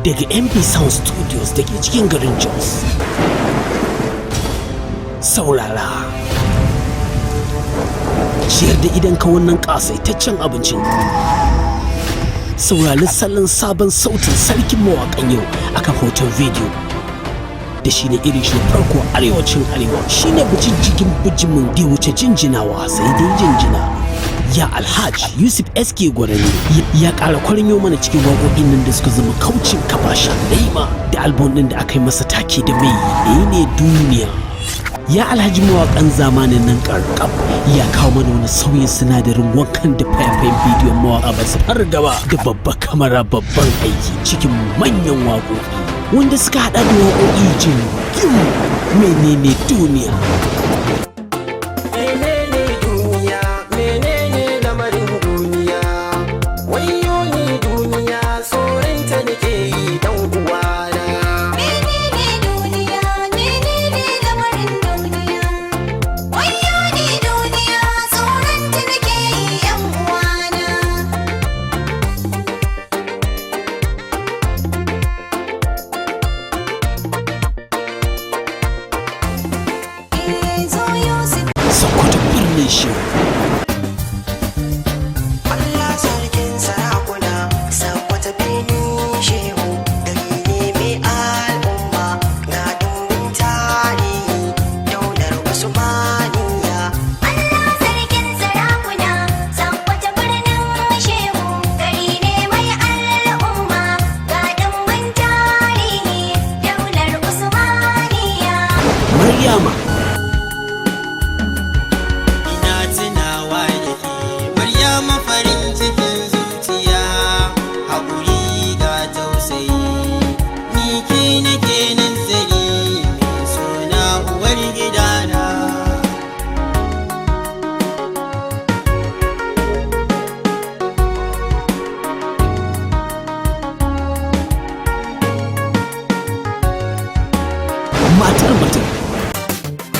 daga MP Sound Studios da ke cikin garin Jos. Saurara, ciyar da idan ka wannan ƙasaitaccen abincin. Saurari salon sabon sautin sarkin mawaƙan yau akan hoton bidiyo. Da shi ne irin shi farko arewacin arewa, shi ne bijijjigin bijimin da wuce jinjinawa sai dai jinjina. Ya Alhaji Yusuf SK Gwarani ya ƙara kwarin mana cikin waƙoƙin nan da suka zama kaucin kabasha laima da albon ɗin da aka yi masa take da mai ne duniya. Ya Alhaji mawaƙan zamanin nan ƙarƙab ya kawo mana wani sauyin sinadarin wankan da fayafayen bidiyon mawaƙa ba su fargaba da babba kamara babban aiki cikin manyan waƙoƙi wanda suka haɗa da waƙoƙi jin menene duniya. Allah sarkin sarakuna, Sakwata Bini Shehu, gari ne mai al'umma, ga dumbin tarihi, daular Usmaniya. Allah sarkin sarakuna, Sakwata birnin Shehu, gari ne mai al'umma, ga dumbin tarihi, daular Usmaniya. Maryama Farin cikin zuciya, haƙuri ga tausayi, ni ke nake nazari mai suna uwar gidana.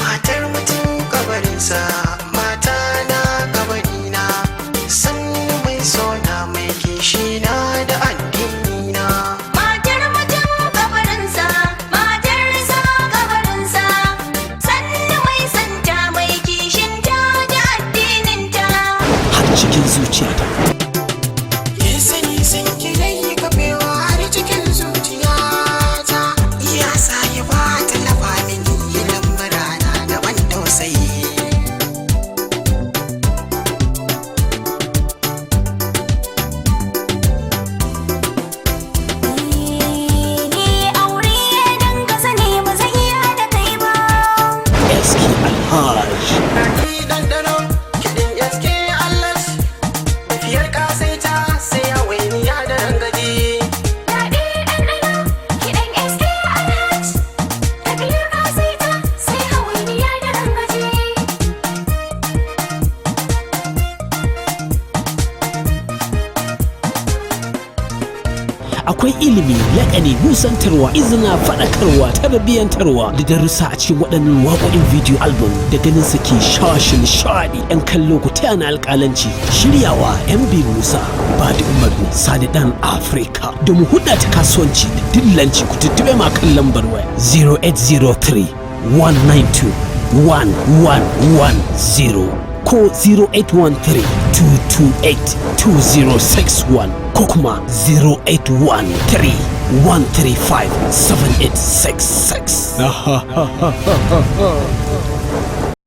matar mutum kabarinsa, mata na kabarina, sannu mai sona mai kishina da addinina. Matar mutum kabarinsa, matarsa kabarinsa, sannu mai santa mai kishinta da addininta. har cikin zuciyata. Ya sani san kirai kafewa har cikin zuciyata, ya sa ya ba ta lafa mini yi lambarana da ban tausayi. Ni aure dan ka sani ba zan iya da kai ba. SK Alhaji Ni ɗanɗano kiɗin yaske Allah, tafiyar ƙasaita sai ya wainiya da rangaji. Daɗi ɗanɗano, kiɗan SK Alhaji, tafiyar ƙasaita sai hawainiya da rangaji. akwai ilimi, laƙani, nusantarwa, izina, faɗakarwa, tarbiyyantarwa da darussa a cikin waɗannan waƙoƙin video album da ganin su ke shashin nishaɗi. 'Yan kallo ku taya na alƙalanci, shiryawa MB Musa ba da umarni Sadi ɗan Afirka. Domin hudda ta kasuwanci da dillanci ku tuttube ma kan lambar waya 0803 192 1110 ko 0813 228 2061 ko kuma 0813 135 7866.